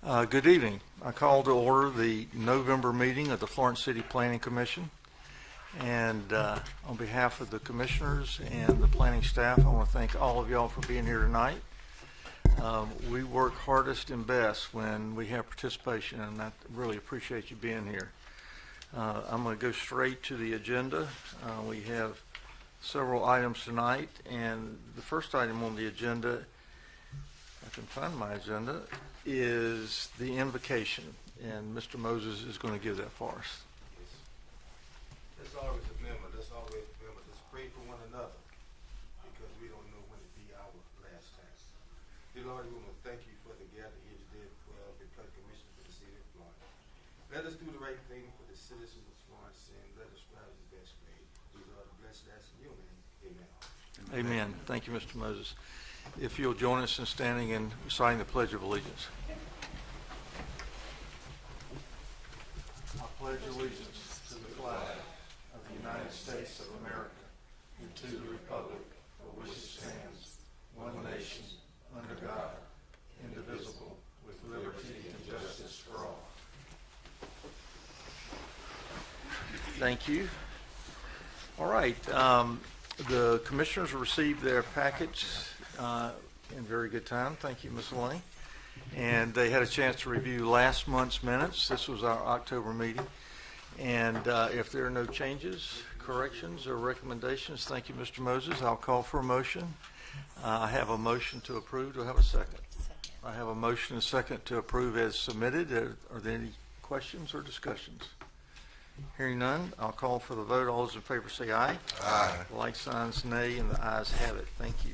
Good evening. I call to order the November meeting of the Florence City Planning Commission. And on behalf of the commissioners and the planning staff, I want to thank all of y'all for being here tonight. We work hardest and best when we have participation, and I really appreciate you being here. I'm going to go straight to the agenda. We have several items tonight, and the first item on the agenda, I can find my agenda, is the invocation, and Mr. Moses is going to give that for us. Let's always remember to pray for one another, because we don't know when it be our last time. Dear Lord, we want to thank you for the gathering here today for the Planning Commission for the city of Florence. Let us do the right thing for the citizens of Florence, and let us strive the best way. These are the blessed acts in your name. Amen. Amen. Thank you, Mr. Moses. If you'll join us in standing and reciting the Pledge of Allegiance. I pledge allegiance to the flag of the United States of America and to the republic for which it stands, one nation, under God, indivisible, with liberty and justice for all. Thank you. All right. The commissioners received their packets in very good time. Thank you, Ms. Lane. And they had a chance to review last month's minutes. This was our October meeting. And if there are no changes, corrections, or recommendations, thank you, Mr. Moses. I'll call for a motion. I have a motion to approve. Do I have a second? I have a motion and a second to approve as submitted. Are there any questions or discussions? Hearing none, I'll call for the vote. All those in favor say aye. Aye. Like signs nay, and the ayes have it. Thank you.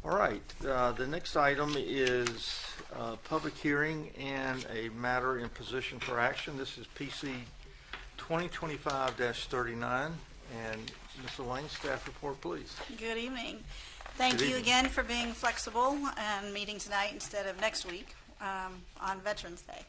All right, the next item is public hearing and a matter in position for action. This is PC 2025-39. And Ms. Elaine, staff report, please. Good evening. Thank you again for being flexible and meeting tonight instead of next week on Veterans Day.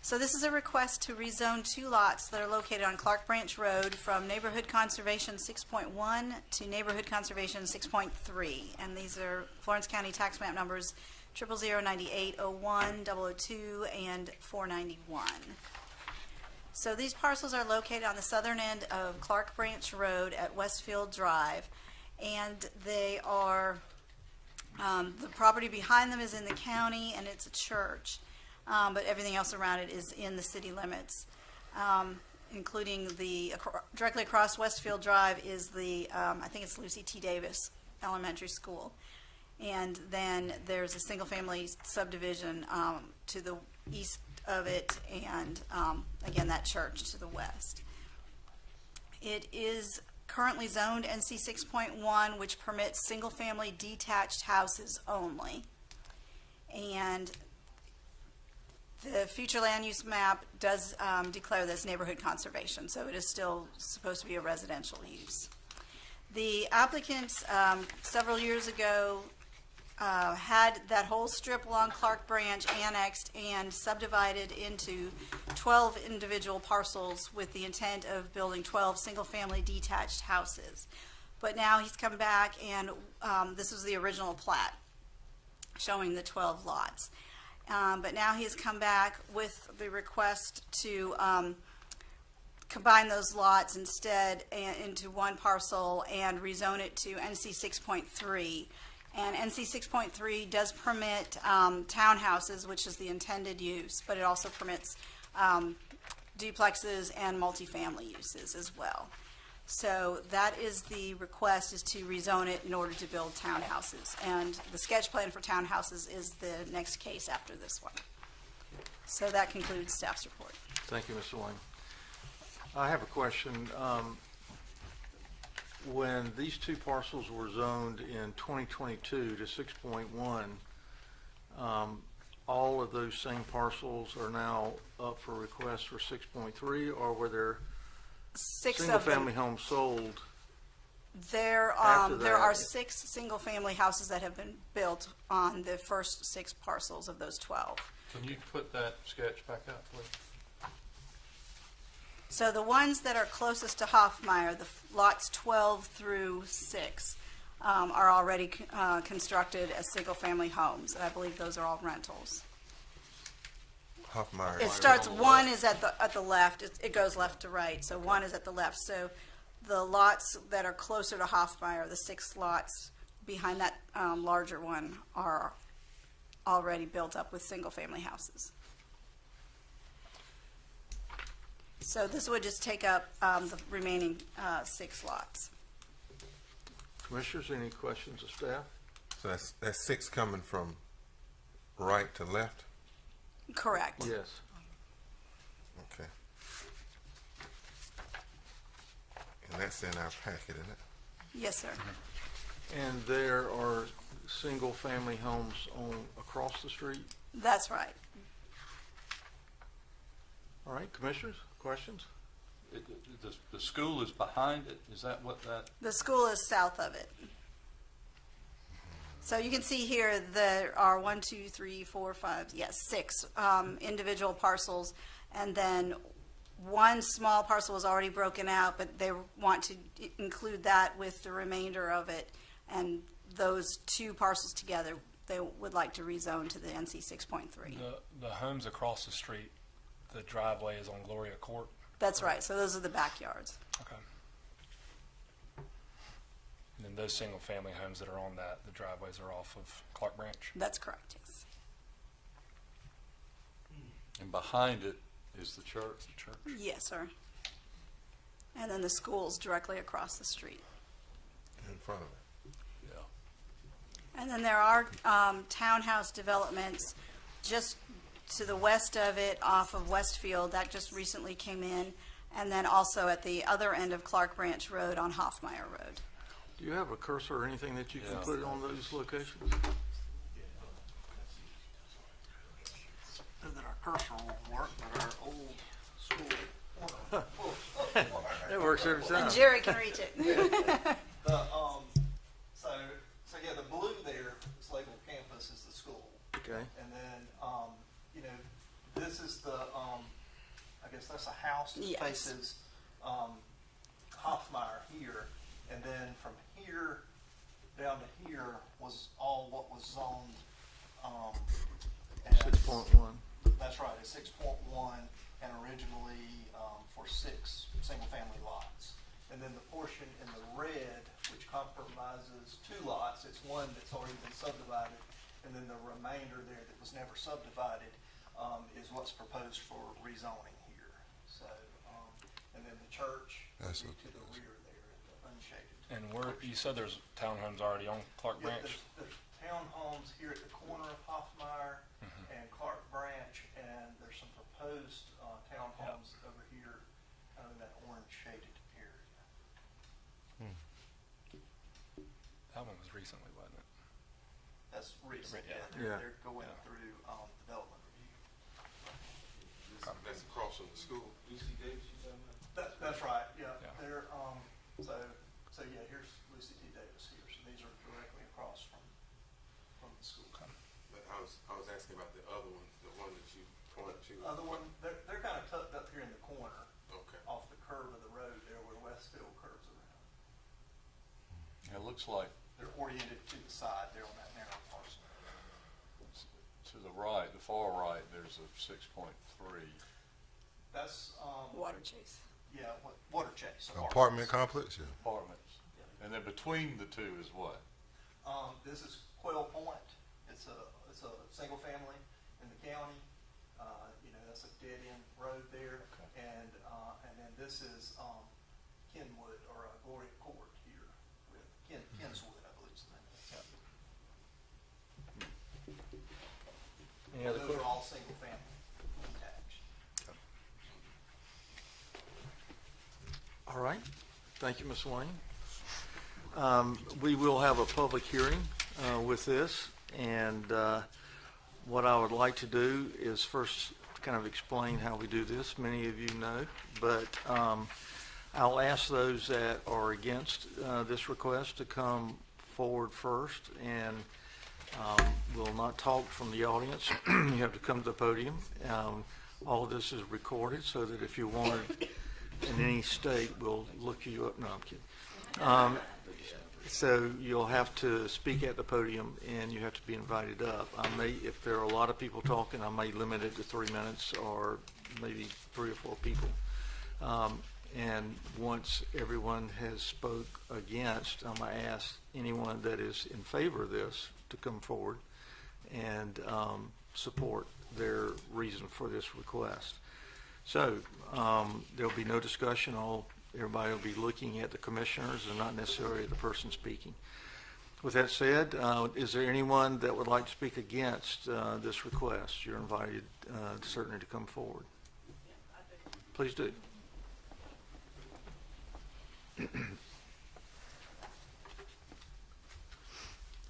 So this is a request to rezone two lots that are located on Clark Branch Road from Neighborhood Conservation 6.1 to Neighborhood Conservation 6.3. And these are Florence County tax map numbers 00098, 01, 002, and 491. So these parcels are located on the southern end of Clark Branch Road at Westfield Drive. And they are, the property behind them is in the county, and it's a church. But everything else around it is in the city limits, including directly across Westfield Drive is the, I think it's Lucy T. Davis Elementary School. And then there's a single-family subdivision to the east of it, and again, that church to the west. It is currently zoned NC 6.1, which permits single-family detached houses only. And the future land use map does declare this neighborhood conservation, so it is still supposed to be a residential use. The applicants several years ago had that whole strip along Clark Branch annexed and subdivided into 12 individual parcels with the intent of building 12 single-family detached houses. But now he's come back, and this was the original plat showing the 12 lots. But now he has come back with the request to combine those lots instead into one parcel and rezone it to NC 6.3. And NC 6.3 does permit townhouses, which is the intended use, but it also permits duplexes and multifamily uses as well. So that is the request, is to rezone it in order to build townhouses. And the sketch plan for townhouses is the next case after this one. So that concludes staff's report. Thank you, Ms. Elaine. I have a question. When these two parcels were zoned in 2022 to 6.1, all of those same parcels are now up for request for 6.3, or were there single-family homes sold? There are 6 single-family houses that have been built on the first 6 parcels of those 12. Can you put that sketch back up, please? So the ones that are closest to Hoffmeyer, the lots 12 through 6, are already constructed as single-family homes. I believe those are all rentals. Hoffmeyer. It starts, one is at the left, it goes left to right, so one is at the left. So the lots that are closer to Hoffmeyer, the 6 lots behind that larger one, are already built up with single-family houses. So this would just take up the remaining 6 lots. Commissioners, any questions of staff? So that's 6 coming from right to left? Correct. Yes. Okay. And that's in our packet, isn't it? Yes, sir. And there are single-family homes across the street? That's right. All right, commissioners, questions? The school is behind it, is that what that? The school is south of it. So you can see here, there are 6 individual parcels, and then one small parcel is already broken out, but they want to include that with the remainder of it, and those 2 parcels together, they would like to rezone to the NC 6.3. The homes across the street, the driveway is on Gloria Court. That's right, so those are the backyards. Okay. And then those single-family homes that are on that, the driveways are off of Clark Branch. That's correct, yes. And behind it is the church? Yes, sir. And then the school's directly across the street. In front of it. Yeah. And then there are townhouse developments just to the west of it off of Westfield. That just recently came in. And then also at the other end of Clark Branch Road on Hoffmeyer Road. Do you have a cursor or anything that you can Yeah. put on those locations? That our cursor won't work, but our old school. It works every time. And Jerry can reach it. So yeah, the blue there, it's labeled campus, is the school. Okay, And then, this is the, I guess that's a house that Yes. faces, Hoffmeyer here. And then from here down to here was all what was zoned, as. 6.1. That's right, it's 6.1 and originally for 6 single-family lots. And then the portion in the red, which compromises 2 lots, it's one that's already been subdivided, and then the remainder there that was never subdivided is what's proposed for rezoning here. So, and then the church That's to what the rear there, the unshaded. And you said there's townhomes already on Clark Yeah, Branch? there's townhomes here at the corner of Hoffmeyer and Clark Branch, and there's some proposed townhomes over here, kind of in that orange shaded area. That one was recently, wasn't it? That's recent, Yeah. yeah, Yeah. they're going through development review. That's across from the school. Lucy Davis, you talking about? That's right, yeah, Yeah. they're, so yeah, here's Lucy T. Davis here, so these are directly across from the school. But I was asking about the other one, the one that you pointed to. Other one, they're kind of tucked up here in the corner, Okay. off the curve of the road there where Westfield curves around. It looks like They're oriented to the side there on that narrow parcel. to the right, the far right, there's a 6.3. That's, Water Chase. yeah, Water Chase. Apartment complex, yeah. Apartments. And then between the two is what? This is Quail Point. It's a single family in the county. That's a dead end road there. Okay. And then this is, Kenwood or Gloria Court here with Kinswood, I believe is the name of it. Any other Those questions? are all single family attached. All right, thank you, Ms. Wayne. We will have a public hearing with this, and what I would like to do is first kind of explain how we do this. Many of you know, but I'll ask those that are against this request to come forward first, and we'll not talk from the audience. You have to come to the podium. All of this is recorded so that if you wanted in any state, we'll look you up. No, I'm kidding. So you'll have to speak at the podium, and you have to be invited up. If there are a lot of people talking, I may limit it to 3 minutes, or maybe 3 or 4 people. And once everyone has spoke against, I'm going to ask anyone that is in favor of this to come forward and support their reason for this request. So there'll be no discussion. Everybody will be looking at the commissioners and not necessarily the person speaking. With that said, is there anyone that would like to speak against this request? You're invited certainly to come forward. Please do.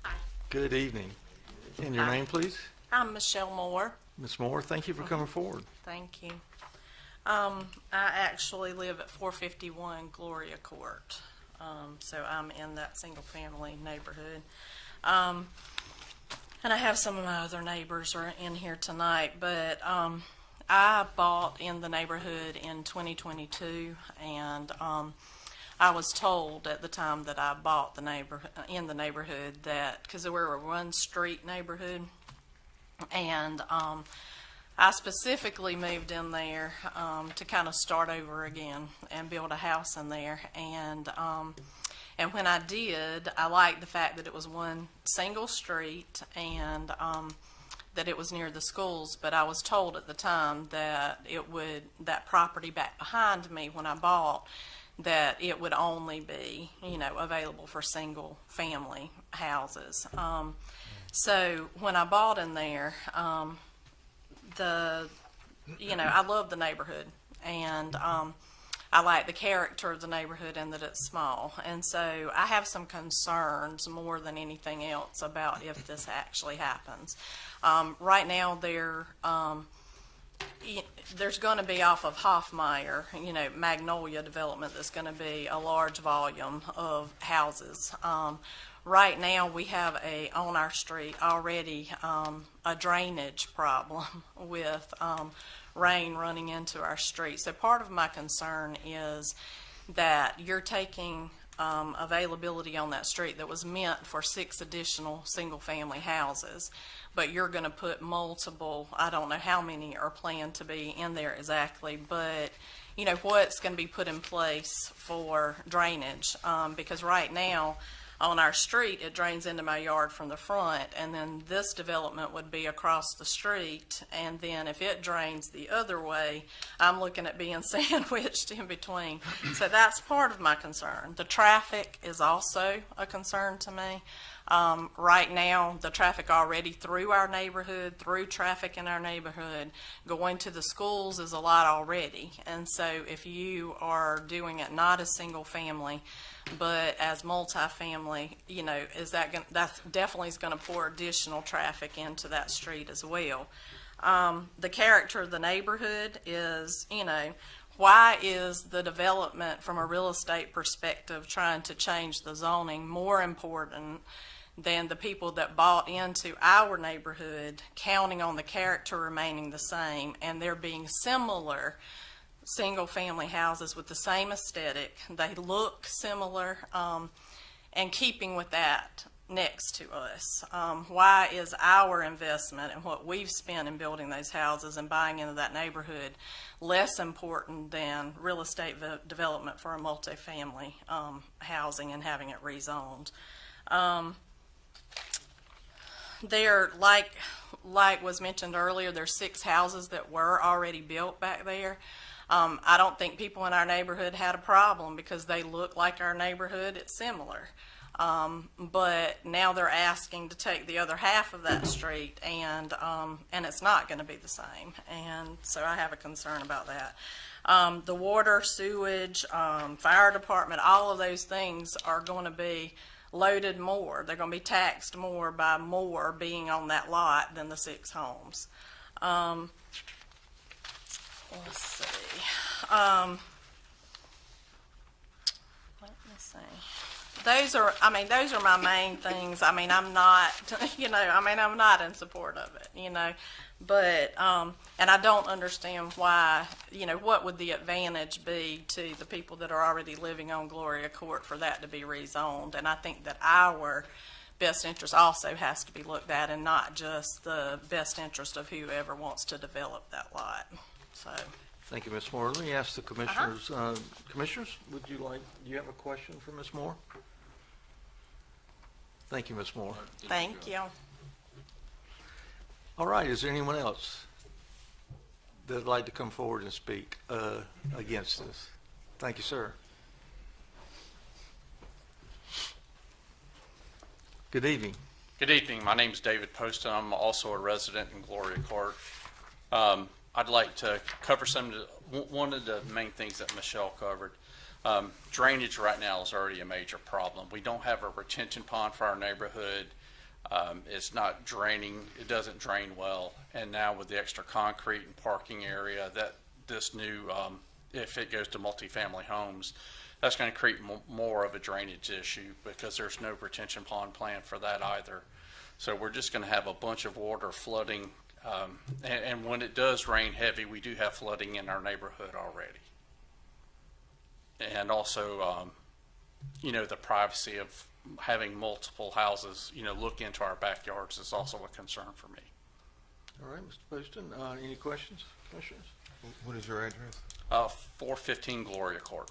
Hi. Good evening. And your Hi. name, please? I'm Michelle Moore. Ms. Moore, thank you for coming forward. Thank you. I actually live at 451 Gloria Court, so I'm in that single-family neighborhood. And I have some of my other neighbors are in here tonight, but I bought in the neighborhood in 2022, and I was told at the time that I bought in the neighborhood that, because we're a one-street neighborhood, and I specifically moved in there to kind of start over again and build a house in there. And when I did, I liked the fact that it was one single street and that it was near the schools. But I was told at the time that that property back behind me when I bought, that it would only be, available for single family houses. So when I bought in there, I love the neighborhood, and I like the character of the neighborhood and that it's small. And so I have some concerns more than anything else about if this actually happens. Right now, there's going to be off of Hoffmeyer, Magnolia development, that's going to be a large volume of houses. Right now, we have on our street already a drainage problem with rain running into our street. So part of my concern is that you're taking availability on that street that was meant for 6 additional single-family houses, but you're going to put multiple, I don't know how many are planned to be in there exactly, but what's going to be put in place for drainage, because right now, on our street, it drains into my yard from the front, and then this development would be across the street, and then if it drains the other way, I'm looking at being sandwiched in between. So that's part of my concern. The traffic is also a concern to me. Right now, the traffic already through our neighborhood, through traffic in our neighborhood, going to the schools is a lot already. And so if you are doing it not as single family, but as multifamily, that definitely is going to pour additional traffic into that street as well. The character of the neighborhood is, why is the development from a real estate perspective trying to change the zoning more important than the people that bought into our neighborhood, counting on the character remaining the same and there being similar single-family houses with the same aesthetic? They look similar, and keeping with that next to us. Why is our investment and what we've spent in building those houses and buying into that neighborhood less important than real estate development for a multifamily housing and having it rezoned? There, like was mentioned earlier, there's 6 houses that were already built back there. I don't think people in our neighborhood had a problem because they look like our neighborhood. It's similar. But now they're asking to take the other half of that street, and it's not going to be the same. And so I have a concern about that. The water, sewage, fire department, all of those things are going to be loaded more. They're going to be taxed more by more being on that lot than the 6 homes. Let's see. Let me see. those are my main things. I mean, I'm not, I'm not in support of it, but, and I don't understand why, what would the advantage be to the people that are already living on Gloria Court for that to be rezoned? And I think that our best interest also has to be looked at, and not just the best interest of whoever wants to develop that lot, so. Thank you, Ms. Moore. Let me ask the commissioners. Commissioners, do you have a question for Ms. Moore? Thank you, Ms. Moore. Thank you. All right, is there anyone else that would like to come forward and speak against this? Thank you, sir. Good evening. Good evening. My name is David Poston. I'm also a resident in Gloria Court. I'd like to cover one of the main things that Michelle covered. Drainage right now is already a major problem. We don't have a retention pond for our neighborhood. It's not draining. It doesn't drain well. And now with the extra concrete and parking area, that this new, if it goes to multifamily homes, that's going to create more of a drainage issue because there's no retention pond plan for that either. So we're just going to have a bunch of water flooding. And when it does rain heavy, we do have flooding in our neighborhood already. And also, the privacy of having multiple houses, look into our backyards is also a concern for me. All right, Mr. Poston, any questions, commissioners? What is your address? 415 Gloria Court.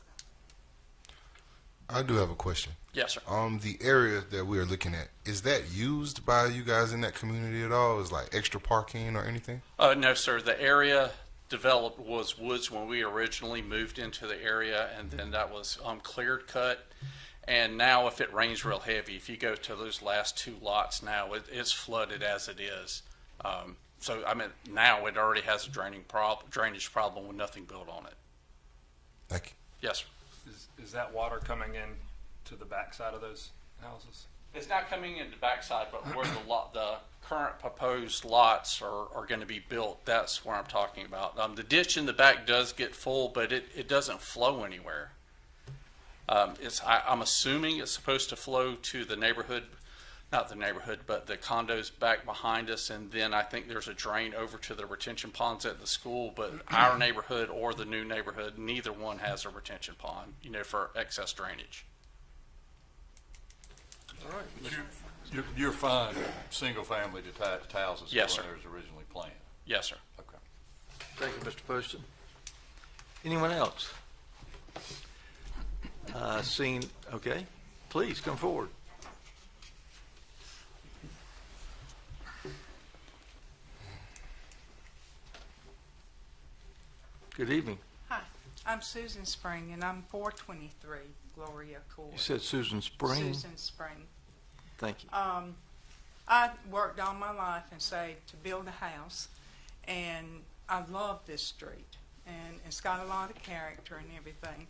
I do have a question. Yes, sir. The area that we are looking at, is that used by you guys in that community at all? Is like extra parking or anything? No, sir. The area developed was woods when we originally moved into the area, and then that was cleared cut. And now if it rains real heavy, if you go to those last two lots now, it's flooded as it is. Now it already has a drainage problem with nothing built on it. Thank you. Yes, sir. Is that water coming in to the backside of those houses? It's not coming in the backside, but where the current proposed lots are going to be built, that's where I'm talking about. The ditch in the back does get full, but it doesn't flow anywhere. I'm assuming it's supposed to flow to the neighborhood, not the neighborhood, but the condos back behind us, and then I think there's a drain over to the retention ponds at the school, but our neighborhood or the new neighborhood, neither one has a retention pond, for excess drainage. All right. You're fine, single-family detached houses Yes, when sir. it was originally planned? Yes, sir. Okay. Thank you, Mr. Poston. Anyone else? Okay, please come forward. Good evening. Hi, I'm Susan Spring, and I'm 423 Gloria Court. You said Susan Spring? Susan Spring. Thank you. I worked all my life and saved to build a house, and I love this street, and it's got a lot of character and everything.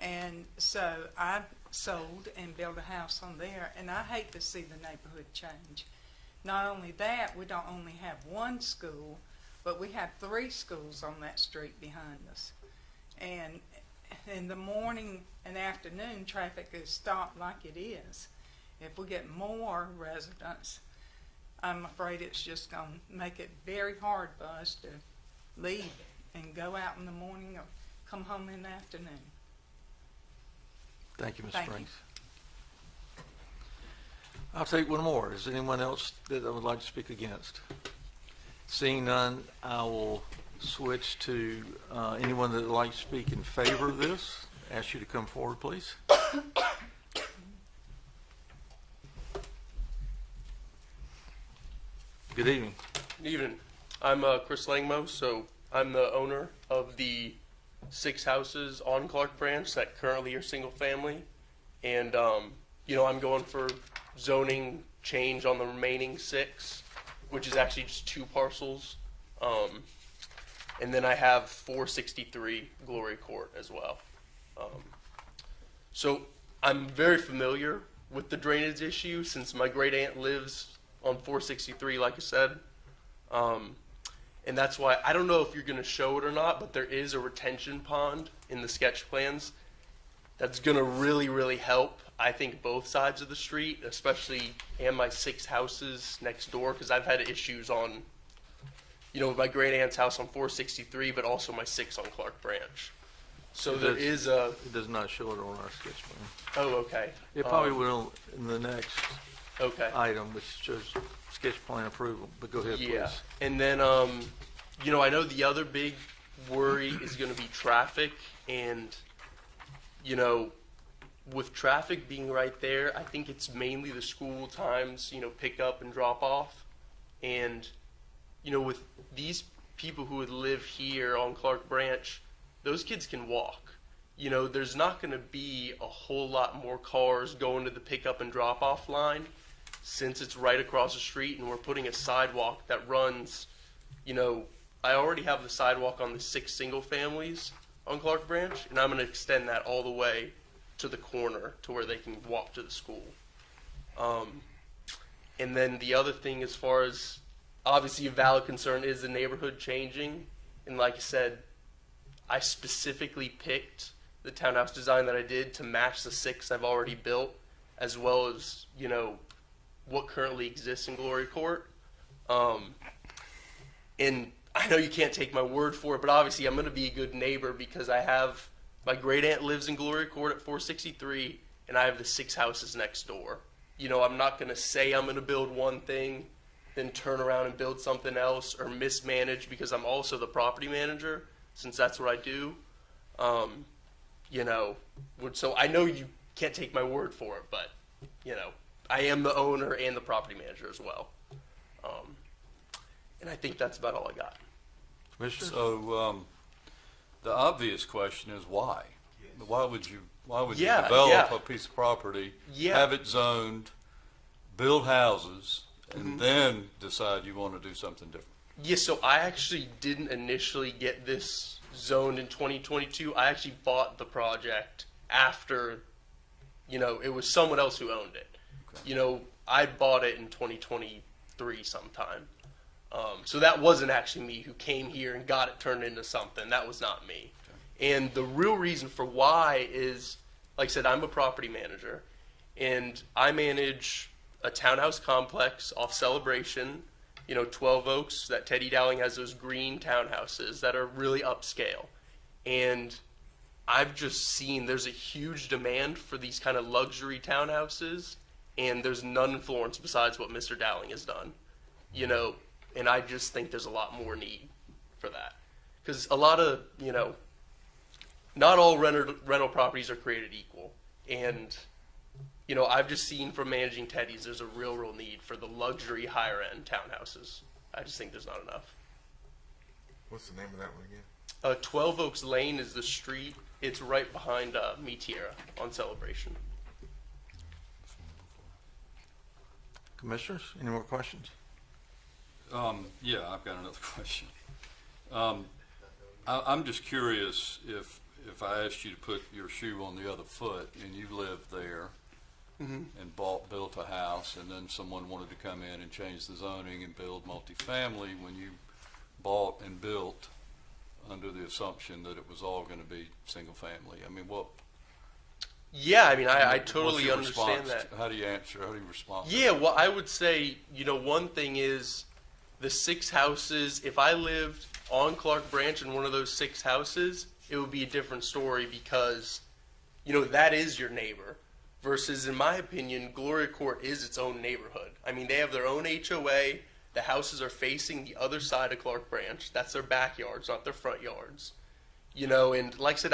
And so I sold and built a house on there, and I hate to see the neighborhood change. Not only that, we don't only have one school, but we have 3 schools on that street behind us. And in the morning and afternoon, traffic is stopped like it is. If we get more residents, I'm afraid it's just going to make it very hard for us to leave and go out in the morning or come home in the afternoon. Thank you, Ms. Thank you. Springs. I'll take one more. Is there anyone else that I would like to speak against? Seeing none, I will switch to anyone that would like to speak in favor of this. Ask you to come forward, please. Good evening. Good evening. I'm Chris Langmo, so I'm the owner of the 6 houses on Clark Branch that currently are single family. And, I'm going for zoning change on the remaining 6, which is actually just 2 parcels. And then I have 463 Glory Court as well. So I'm very familiar with the drainage issue since my great aunt lives on 463, like I said. And that's why, I don't know if you're going to show it or not, but there is a retention pond in the sketch plans that's going to really, really help. I think both sides of the street, especially and my 6 houses next door, because I've had issues on, my great aunt's house on 463, but also my 6 on Clark Branch. So there is a. It does not show it on our sketch plan. Oh, okay. It probably will in the next Okay. item, which shows sketch plan approval, but go ahead, please. Yeah, and then I know the other big worry is going to be traffic, and with traffic being right there, I think it's mainly the school times, pick up and drop off, and with these people who would live here on Clark Branch, those kids can walk. There's not going to be a whole lot more cars going to the pickup and drop off line, since it's right across the street and we're putting a sidewalk that runs, I already have the sidewalk on the 6 single families on Clark Branch, and I'm going to extend that all the way to the corner to where they can walk to the school. And then the other thing, as far as obviously a valid concern, is the neighborhood changing. And like I said, I specifically picked the townhouse design that I did to match the 6 I've already built, as well as, what currently exists in Glory Court. And I know you can't take my word for it, but obviously I'm going to be a good neighbor because I have my great aunt lives in Glory Court at 463, and I have the 6 houses next door. I'm not going to say I'm going to build one thing, then turn around and build something else or mismanage, because I'm also the property manager, since that's what I do. So I know you can't take my word for it, but, I am the owner and the property manager as well. And I think that's about all I got. Commissioner? So, the obvious question is why? Why would you Yeah, develop yeah. a piece of property, Yeah. have it zoned, build houses, and then decide you want to do something different? Yeah, so I actually didn't initially get this zoned in 2022. I actually bought the project after, it was someone else who owned it. Okay. I bought it in 2023 sometime. So that wasn't actually me who came here and got it turned into something. That was not me. Okay. And the real reason for why is, like I said, I'm a property manager, and I manage a townhouse complex off Celebration, 12 Oaks, that Teddy Dowling has those green townhouses that are really upscale. And I've just seen there's a huge demand for these kind of luxury townhouses, and there's none in Florence besides what Mr. Dowling has done, and I just think there's a lot more need for that. Because a lot of, not all rental properties are created equal. And, I've just seen from managing Teddy's, there's a real need for the luxury higher end townhouses. I just think there's not enough. What's the name of that one again? 12 Oaks Lane is the street. It's right behind Mi Tierra on Celebration. Commissioners, any more questions? Yeah, I've got another question. I'm just curious if I asked you to put your shoe on the other foot and you lived there and built a house, and then someone wanted to come in and change the zoning and build multifamily when you bought and built under the assumption that it was all going to be single family. I mean, what? Yeah, I mean, I what's totally your understand response that. How do you answer? How do you respond? to Yeah, that? well, I would say, one thing is the 6 houses, if I lived on Clark Branch in one of those 6 houses, it would be a different story because, that is your neighbor. Versus, in my opinion, Gloria Court is its own neighborhood. I mean, they have their own HOA. The houses are facing the other side of Clark Branch. That's their backyards, not their front yards. And like I said,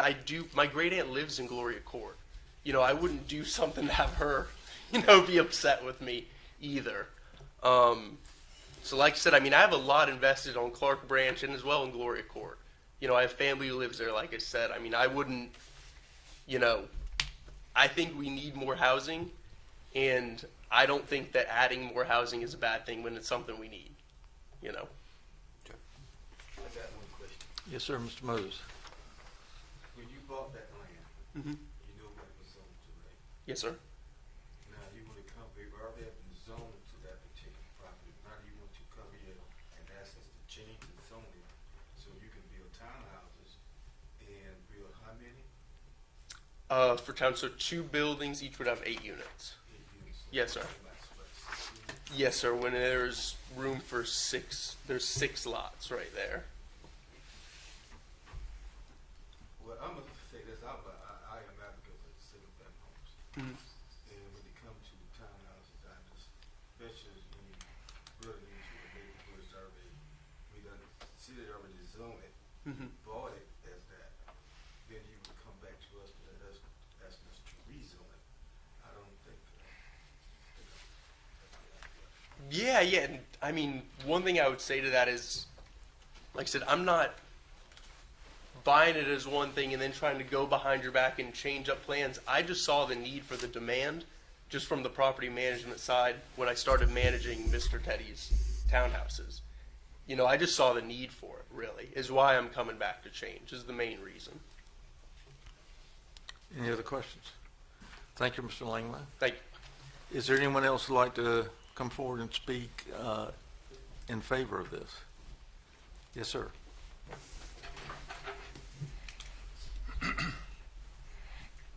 my great aunt lives in Gloria Court. I wouldn't do something to have her, be upset with me either. So like I said, I mean, I have a lot invested on Clark Branch and as well in Gloria Court. I have family who lives there, like I said. I mean, I wouldn't, I think we need more housing, and I don't think that adding more housing is a bad thing when it's something we need, I got one question. Yes, sir, Mr. Moses. When you bought that land, Mhm. you know what it was zoned to, right? Yes, sir. Now you want to come, we've already been zoned to that particular property. Now you want to come here and ask us to change the zoning so you can build townhouses and build how many? For town, so 2 buildings, each would have 8 units. Yes, sir. Yes, sir. When there's room for 6, there's 6 lots right there. Well, I'm gonna say this, I am advocate for single family homes. And when it comes to townhouses, I just, especially when you really into the neighborhood survey, we done, city already zoned it, bought it as that. Then you would come back to us, but that's asking us to rezone it. I don't think, Yeah, yeah. And I mean, one thing I would say to that is, like I said, I'm not buying it as one thing and then trying to go behind your back and change up plans. I just saw the need for the demand just from the property management side when I started managing Mr. Teddy's townhouses. You know, I just saw the need for it, really, is why I'm coming back to change, is the main reason. Any other questions? Thank you, Mr. Langman. Thank you. Is there anyone else who'd like to come forward and speak in favor of this? Yes, sir.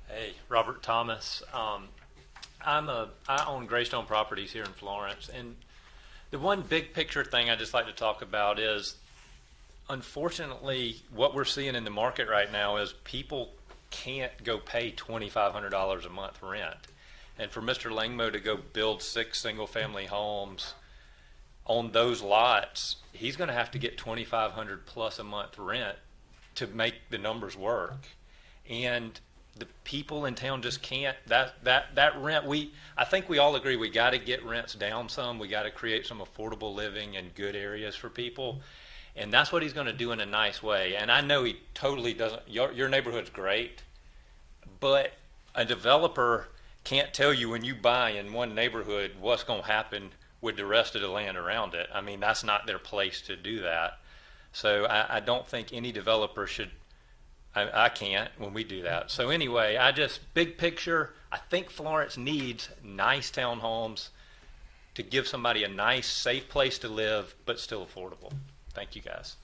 Hey, Robert Thomas. I own Greystone Properties here in Florence, and the one big picture thing I just like to talk about is, unfortunately, what we're seeing in the market right now is people can't go pay $2,500 a month rent. And for Mr. Langmo to go build 6 single-family homes on those lots, he's going to have to get $2,500 plus a month rent to make the numbers work. And the people in town just can't. That rent, I think we all agree we got to get rents down some. We got to create some affordable living in good areas for people. And that's what he's going to do in a nice way. And I know he totally doesn't. Your neighborhood's great, but a developer can't tell you when you buy in one neighborhood what's going to happen with the rest of the land around it. I mean, that's not their place to do that. So I don't think any developer should. I can't when we do that. So anyway, big picture, I think Florence needs nice townhomes to give somebody a nice, safe place to live, but still affordable. Thank you, guys.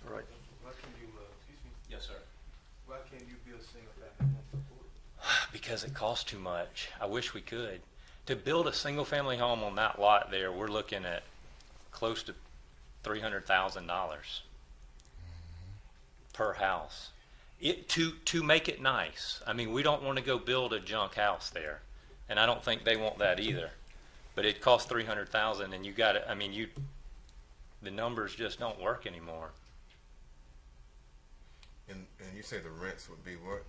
All right. why can you, excuse me, Yes, sir. why can't you build single family homes affordable? Because it costs too much. I wish we could. To build a single-family home on that lot there, we're looking at close to $300,000 per house. To make it nice. I mean, we don't want to go build a junk house there, and I don't think they want that either. But it costs $300,000, and you got to. I mean, the numbers just don't work anymore. And you say the rents would be what?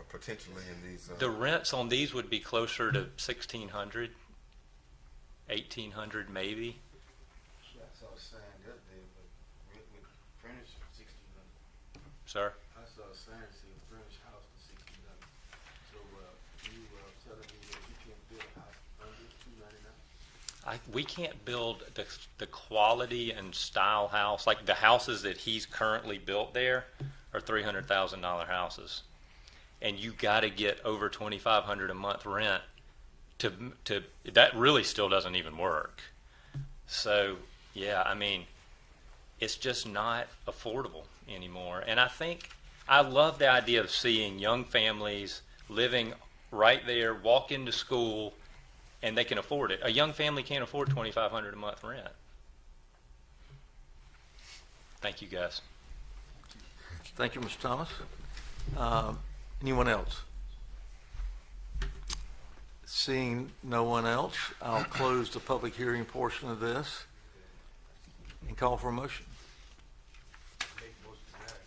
Potentially in these. The rents on these would be closer to $1,600, $1,800 maybe. I saw a sign the other day, but with furniture, $1,600. Sir? I saw a sign saying furnished house for $1,600. So you telling me that you can't build a house under $299? We can't build the quality and style house, like the houses that he's currently built there are $300,000 houses. And you got to get over $2,500 a month rent to that really still doesn't even work. So yeah, I mean, it's just not affordable anymore. And I love the idea of seeing young families living right there, walk into school, and they can afford it. A young family can't afford $2,500 a month rent. Thank you, guys. Thank you, Mr. Thomas. Anyone else? Seeing no one else, I'll close the public hearing portion of this and call for a motion. Make most denied.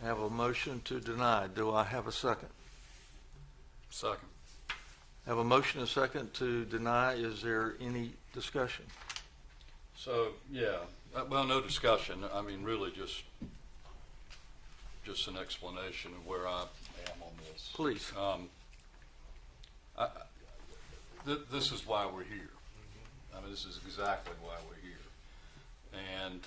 I have a motion to deny. Do I have a second? Second. I have a motion and a second to deny. Is there any discussion? So, yeah, well, no discussion. I mean, really just an explanation of where I am on this. Please. This is why we're here. I mean, this is exactly why we're here. And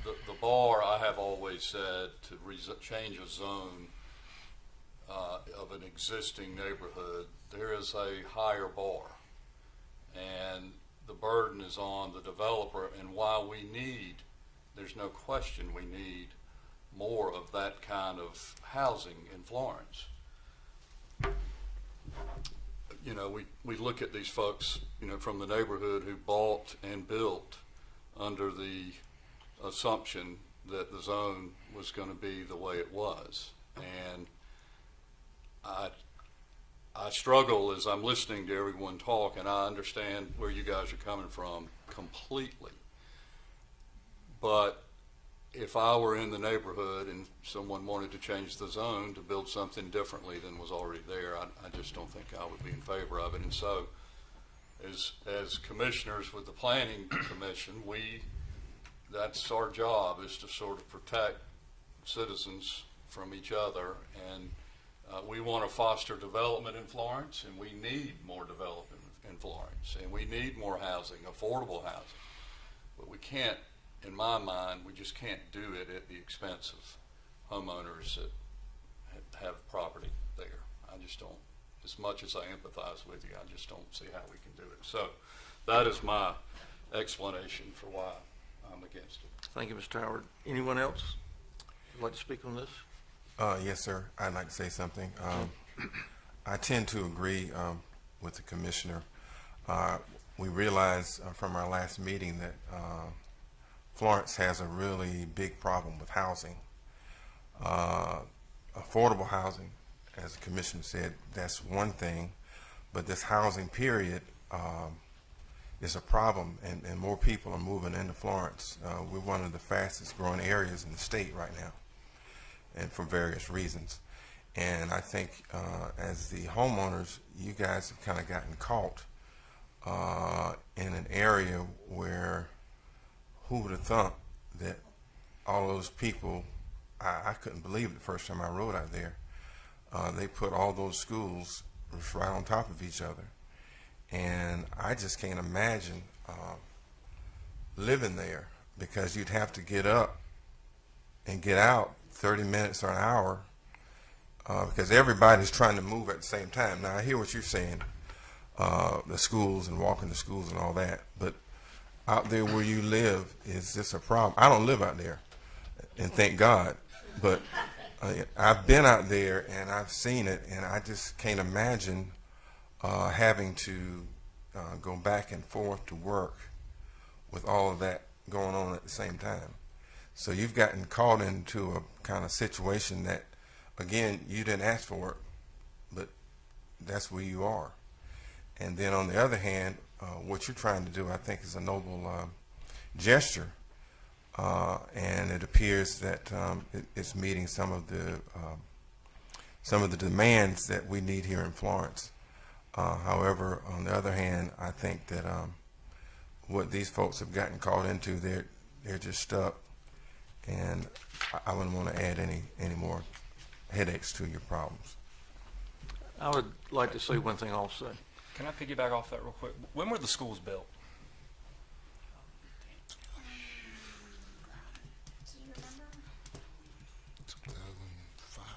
the bar, I have always said, to change a zone of an existing neighborhood, there is a higher bar. And the burden is on the developer, and why there's no question we need more of that kind of housing in Florence. You know, we look at these folks, you know, from the neighborhood who bought and built under the assumption that the zone was going to be the way it was. And I struggle as I'm listening to everyone talk, and I understand where you guys are coming from completely. But if I were in the neighborhood and someone wanted to change the zone to build something differently than was already there, I just don't think I would be in favor of it. And so as commissioners with the Planning Commission, that's our job, is to sort of protect citizens from each other. And we want to foster development in Florence, and we need more development in Florence, and we need more housing, affordable housing. But we can't, in my mind, we just can't do it at the expense of homeowners that have property there. I just don't, as much as I empathize with you, I just don't see how we can do it. So that is my explanation for why I'm against it. Thank you, Mr. Howard. Anyone else would like to speak on this? Yes, sir. I'd like to say something. I tend to agree with the commissioner. We realized from our last meeting that Florence has a really big problem with housing. Affordable housing, as the commissioner said, that's one thing, but this housing period is a problem, and more people are moving into Florence. We're one of the fastest growing areas in the state right now, and for various reasons. And I think as the homeowners, you guys have kind of gotten caught in an area where, who would have thought that all those people, I couldn't believe it the first time I rode out there. They put all those schools right on top of each other. And I just can't imagine living there, because you'd have to get up and get out 30 minutes or an hour because everybody's trying to move at the same time. Now, I hear what you're saying, the schools and walking to schools and all that, but out there where you live, is this a problem? I don't live out there, and thank God, but I've been out there and I've seen it, and I just can't imagine having to go back and forth to work with all of that going on at the same time. So you've gotten caught into a kind of situation that, again, you didn't ask for it, but that's where you are. And then on the other hand, what you're trying to do, I think, is a noble gesture, and it appears that it's meeting some of the demands that we need here in Florence. However, on the other hand, I think that what these folks have gotten caught into, they're just stuck, and I wouldn't want to add any more headaches to your problems. I would like to say one thing also. Can I piggyback off that real quick? When were the schools built?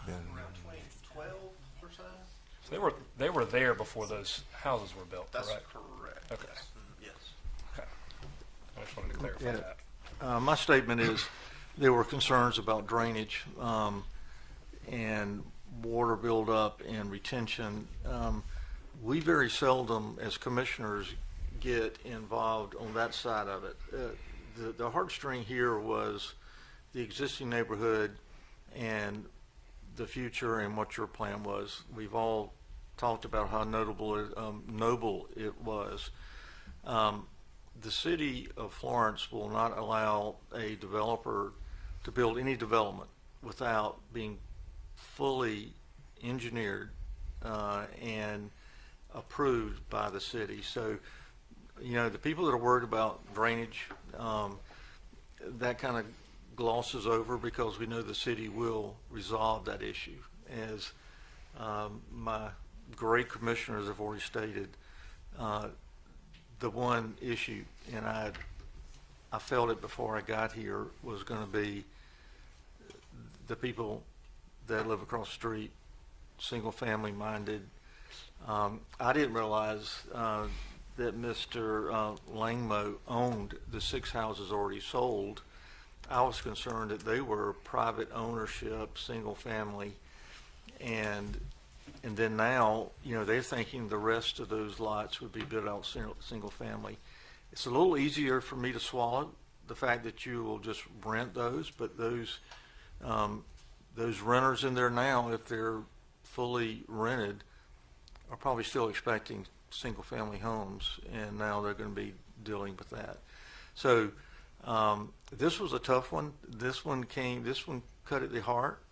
Around 2012 or so? So they were there before those houses were built, That's correct? correct. Okay. Yes. Okay. I just wanted to clarify Yeah. that. My statement is there were concerns about drainage and water buildup and retention. We very seldom, as commissioners, get involved on that side of it. The heartstring here was the existing neighborhood and the future and what your plan was. We've all talked about how noble it was. The city of Florence will not allow a developer to build any development without being fully engineered and approved by the city. So, you know, the people that are worried about drainage, that kind of glosses over, because we know the city will resolve that issue. As my great commissioners have already stated, the one issue, and I felt it before I got here, was going to be the people that live across the street, single family minded. I didn't realize that Mr. Langmo owned the 6 houses already sold, I was concerned that they were private ownership, single family, and then now, they're thinking the rest of those lots would be built out single family. It's a little easier for me to swallow the fact that you will just rent those, but those renters in there now, if they're fully rented, are probably still expecting single family homes, and now they're going to be dealing with that. So this was a tough one. This one cut at the heart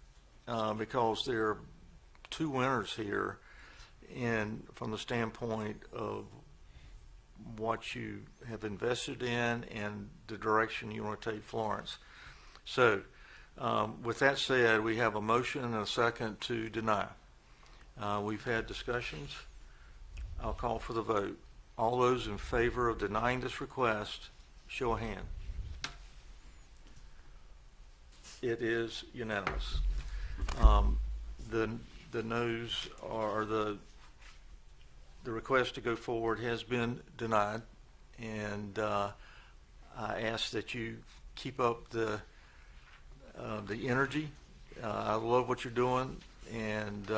because there are two winners here, and from the standpoint of what you have invested in and the direction you want to take Florence. So with that said, we have a motion and a second to deny. We've had discussions. I'll call for the vote. All those in favor of denying this request, show a hand. It is unanimous. The noes are the request to go forward has been denied, and I ask that you keep up the energy. I love what you're doing, and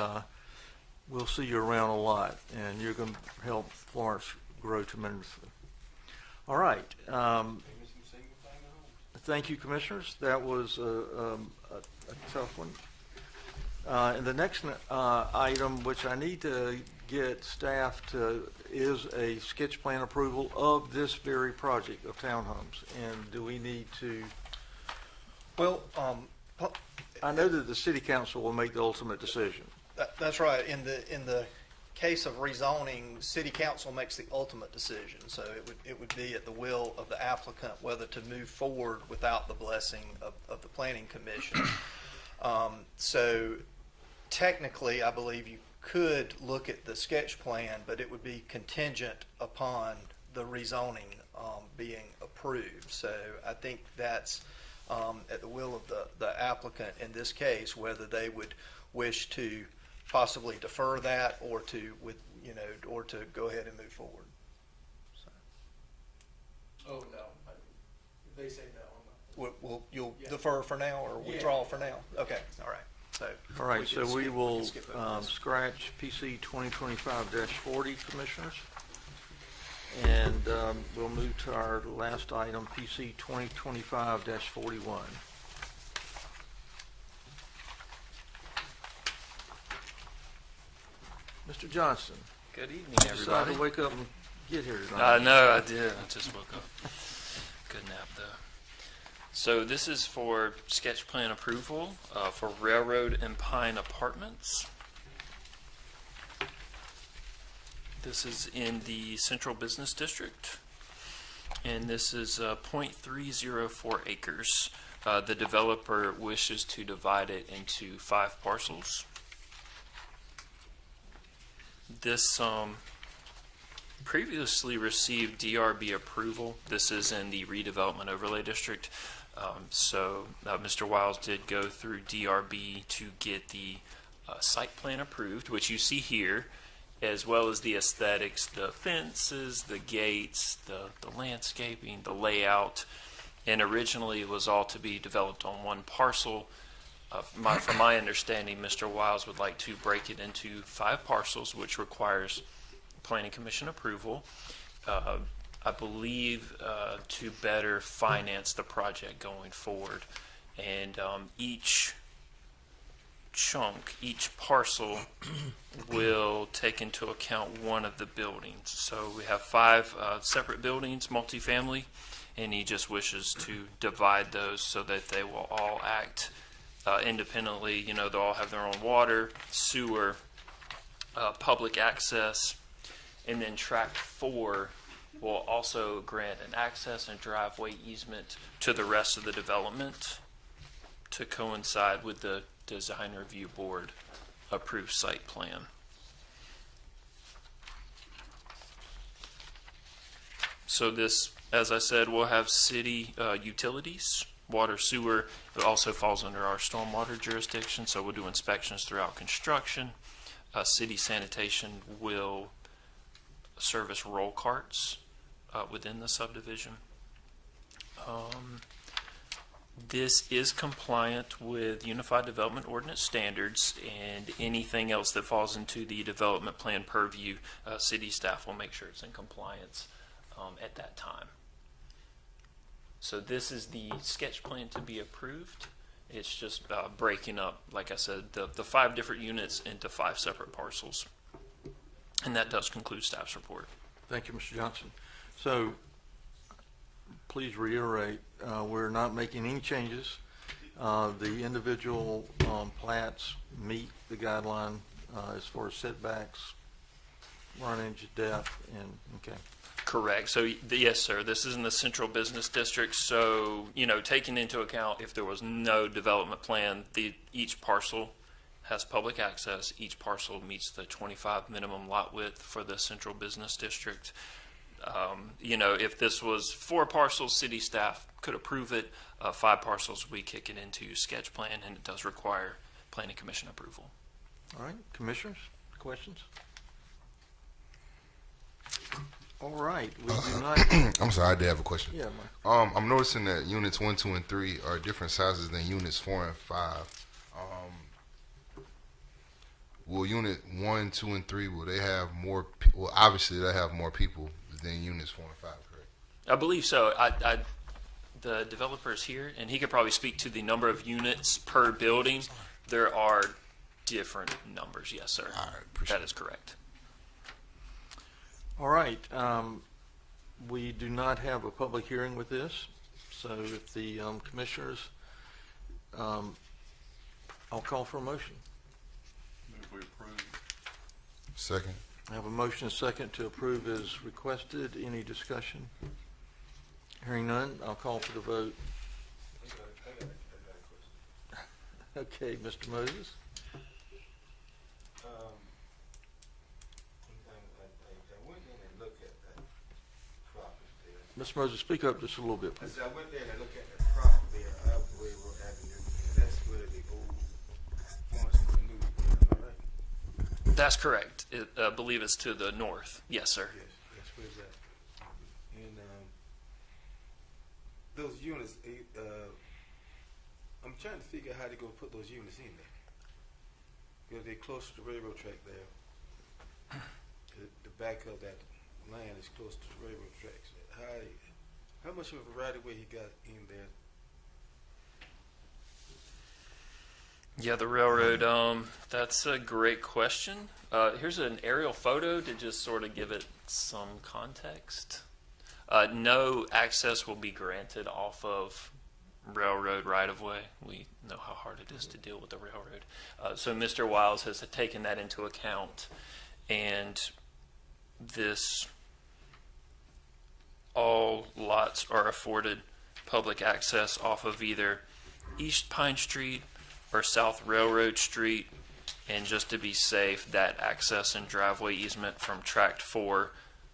we'll see you around a lot, and you're going to help Florence grow tremendously. All right. Thank you, commissioners. That was a tough one. And the next item, which I need to get staff to, is a sketch plan approval of this very project of townhomes. And do we need to? Well, I know that the city council will make the ultimate decision. that's right. In the case of rezoning, city council makes the ultimate decision. So it would be at the will of the applicant whether to move forward without the blessing of the planning commission. So technically, I believe you could look at the sketch plan, but it would be contingent upon the rezoning being approved. So I think that's at the will of the applicant in this case, whether they would wish to possibly defer that or to go ahead and move forward. So. Oh, no. If they say no, You'll defer for now or withdraw for now? Okay, all right. So All right, so we will skip over this. scratch PC 2025-40, commissioners. And we'll move to our last item, PC 2025-41. Mr. Johnston, Good evening, you decided everybody. to wake up and get here tonight. No, I did. I just woke up. Good nap, though. So this is for sketch plan approval for Railroad and Pine Apartments. This is in the Central Business District, and this is 0.304 acres. The developer wishes to divide it into 5 parcels. This previously received DRB approval. This is in the redevelopment overlay district. So Mr. Wiles did go through DRB to get the site plan approved, which you see here, as well as the aesthetics, the fences, the gates, the landscaping, the layout. And originally it was all to be developed on one parcel. From my understanding, Mr. Wiles would like to break it into 5 parcels, which requires Planning Commission approval. I believe to better finance the project going forward. And each chunk, each parcel will take into account one of the buildings. So we have 5 separate buildings, multifamily, and he just wishes to divide those so that they will all act independently. They'll all have their own water, sewer, public access, and then tract 4 will also grant an access and driveway easement to the rest of the development to coincide with the Design Review Board approved site plan. So this, as I said, will have city utilities, water, sewer. It also falls under our stormwater jurisdiction, so we'll do inspections throughout construction. City sanitation will service roll carts within the subdivision. This is compliant with Unified Development Ordinance standards, and anything else that falls into the development plan purview, city staff will make sure it's in compliance at that time. So this is the sketch plan to be approved. It's just breaking up, like I said, the 5 different units into 5 separate parcels. And that does conclude staff's report. Thank you, Mr. Johnson. So please reiterate, we're not making any changes. The individual plats meet the guideline as far as setbacks, frontage, depth, and, okay. Correct. So, yes, sir, this is in the central business district. So, taking into account if there was no development plan, each parcel has public access. Each parcel meets the 25 minimum lot width for the central business district. If this was 4 parcels, city staff could approve it. 5 parcels, we kick it into sketch plan, and it does require planning commission approval. All right, commissioners, questions? All right, we do not. I'm sorry, I did have a question. Yeah, Mike. I'm noticing that units 1, 2, and 3 are different sizes than units 4 and 5. Will unit 1, 2, and 3, will they have more? Well, obviously they have more people than units 4 and 5, correct? I believe so. The developer is here, and he could probably speak to the number of units per building. There are different numbers, yes, sir. All right, appreciate that is correct. All right, we do not have a public hearing with this, so if the commissioners, I'll call for a motion. Move we approve. Second. I have a motion and a second to approve as requested. Any discussion? Hearing none, I'll call for the vote. I got a question. Okay, Mr. Moses? I went in and looked at that property there. Mr. Moses, speak up just a little bit. I said, I went there and I looked at the property there up Railroad Avenue, and that's where the old Florence New, am I right? That's correct. I believe it's to the north. Yes, sir. Yes, where's that? And those units, I'm trying to figure out how they're going to put those units in there. Because they're close to the railroad track there. The back of that land is close to the railroad tracks. How much of a right of way he got in there? Yeah, the railroad. That's a great question. Here's an aerial photo to just sort of give it some context. No access will be granted off of railroad right-of-way. We know how hard it is to deal with the railroad. So Mr. Wiles has taken that into account, and all lots are afforded public access off of either East Pine Street or South Railroad Street, and just to be safe, that access and driveway easement from Tract 4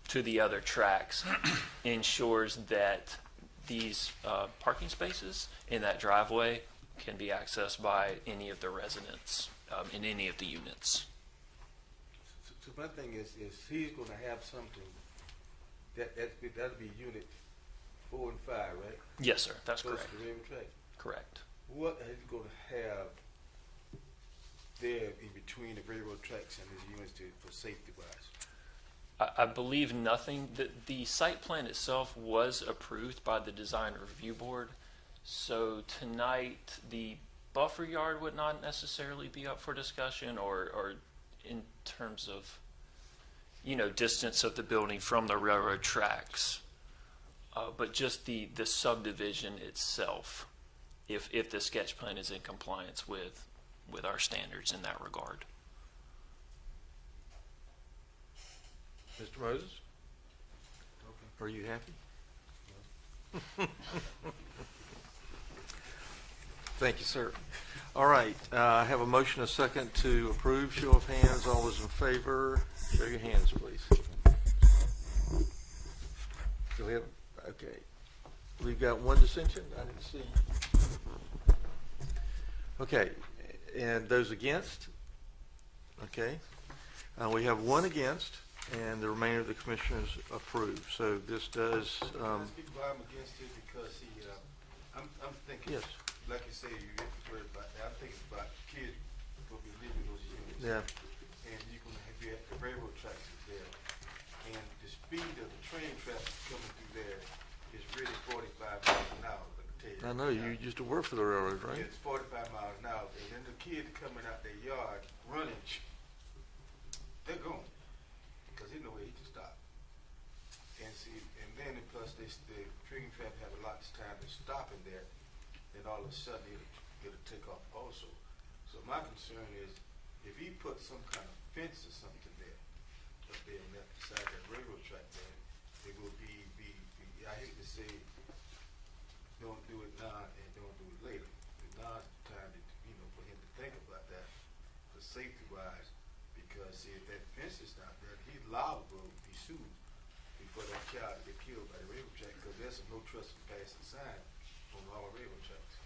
to the other tracks ensures that these parking spaces in that driveway can be accessed by any of the residents in any of the units. So my thing is he's going to have something that'll be unit 4 and 5, right? Yes, sir. That's Close correct. to the railroad track. Correct. What is he going to have there in between the railroad tracks and his units for safety wise? I believe nothing. The site plan itself was approved by the Design Review Board. So tonight, the buffer yard would not necessarily be up for discussion, or in terms of, distance of the building from the railroad tracks. But just the subdivision itself, if the sketch plan is in compliance with our standards in that regard. Mr. Moses? Are you happy? Thank you, sir. All right, I have a motion, a second to approve. Show of hands. All those in favor, show your hands, please. Do we have, okay. We've got one dissension. I didn't see. Okay, and those against? Okay. We have one against, and the remainder of the commissioners approve. So this does, Can I speak why I'm against it? Because I'm thinking. yes. say you get worried about that. I'm thinking about kids will be leaving those units. Yeah. And you're gonna have the railroad tracks is there. And the speed of the train traffic coming through there is really 45 miles an hour, let me tell you. I know, you used to work for the railroad, right? It's 45 miles an hour, and then the kids coming out their yard running, they're going, because they know where he can stop. And see, and then plus the train traffic have a lot of time to stop in there, then all of a sudden it'll take off also. So my concern is, if he put some kind of fence or something there, up there on that side of that railroad track there, it will be, I hate to say, don't do it now and don't do it later. Now's the time to, for him to think about that, for safety wise, because see, if that fence is not there, he's liable to be sued before that child get killed by the railroad track, because there's a no trespassing sign on all railroad tracks.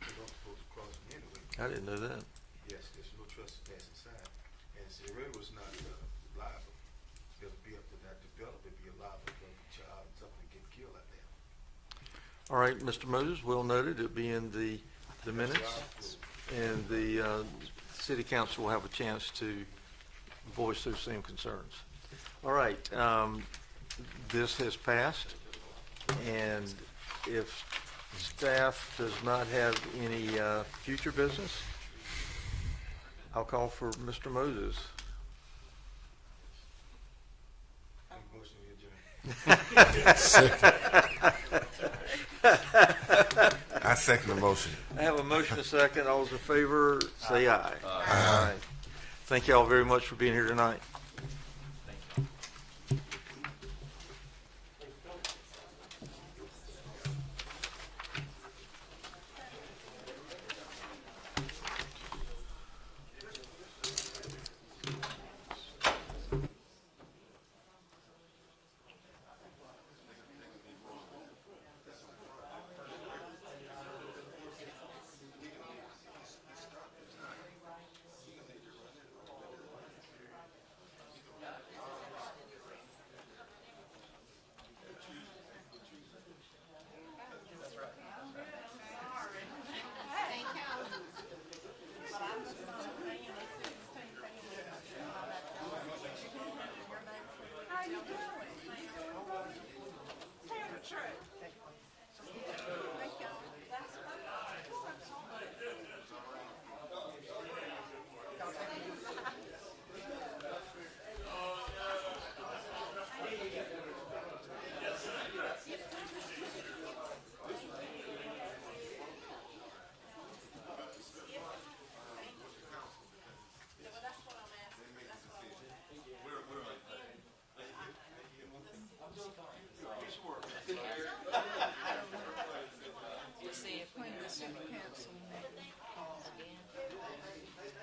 You're not supposed to cross them anyway. I didn't know that. Yes, there's no trespassing sign. And see, the railroad's not liable. It'll be up to that developer to be liable for the child, something to get killed out there. All right, Mr. Moses, well noted. It'll be in the minutes, and the city council will have a chance to voice those same concerns. All right, this has passed, and if staff does not have any future business, I'll call for Mr. Moses. I second the motion. I have a motion, and a second. All those in favor, say aye. Aye. Thank you all very much for being here tonight.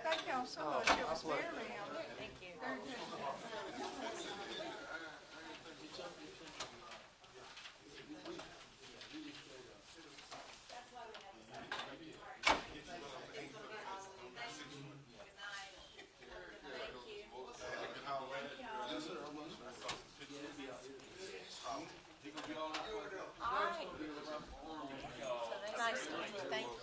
Thank y'all so much. It was very, very good. Nice to meet you. Thank you.